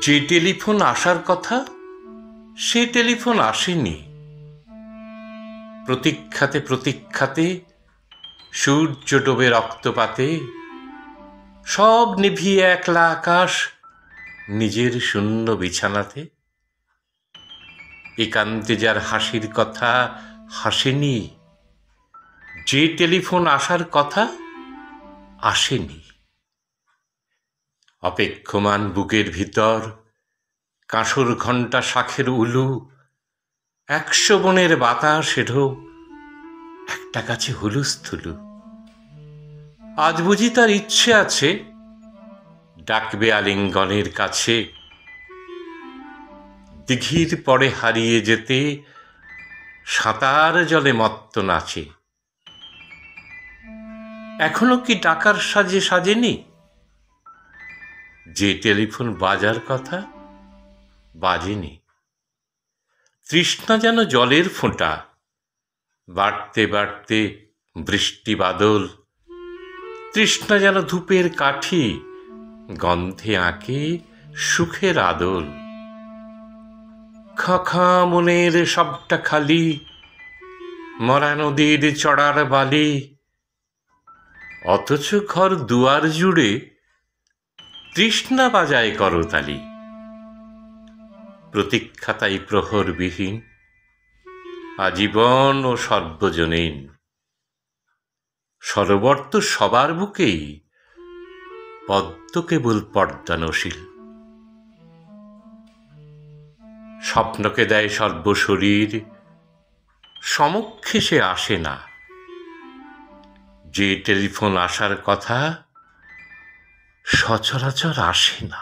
যে টেলিফোন আসার কথা সে টেলিফোন আসেনি। প্রতীক্ষাতে প্রতীক্ষাতে সূর্য ডোবে রক্তপাতে সব নিভিয়ে একলা আকাশ নিজের শূন্য বিছানাতে। একান্তে যার হাসির কথা হাসেনি, যে টেলিফোন আসার কথা আসেনি। অপেক্ষমান বুকের ভিতর কাঁসর ঘণ্টা শাঁখের উলু, 100 বনের বাতাসেরও একটা কাছে হুলুস্থুলু। আজ বুঝি তার ইচ্ছে আছে ডাকবে আলিঙ্গনের কাছে, দিঘির পরে হারিয়ে যেতে সাঁতার জলে মত্ত নাচে। এখনো কি ডাকার সাজে সাজেনি? যে টেলিফোন বাজার কথা বাজেনি। তৃষ্ণা যেন জলের ফোঁটা, বাড়তে বাড়তে বৃষ্টি বাদল। তৃষ্ণা যেন ধূপের কাঠি, গন্ধে আঁকে সুখের আদল। খাঁ মনের সবটা খালি, মরা নদীর চড়ার বালি। অথচ ঘর দুয়ার জুড়ে তৃষ্ণা বাজায় করতালি। প্রতীক্ষা তাই প্রহরবিহীন, আজীবন ও সর্বজনীন। সরোবর তো সবার বুকেই, পদ্ম কেবল পর্দানশীল। স্বপ্নকে দেয় সর্বশরীর, সমক্ষে সে আসে না। যে টেলিফোন আসার কথা সচরাচর আসে না।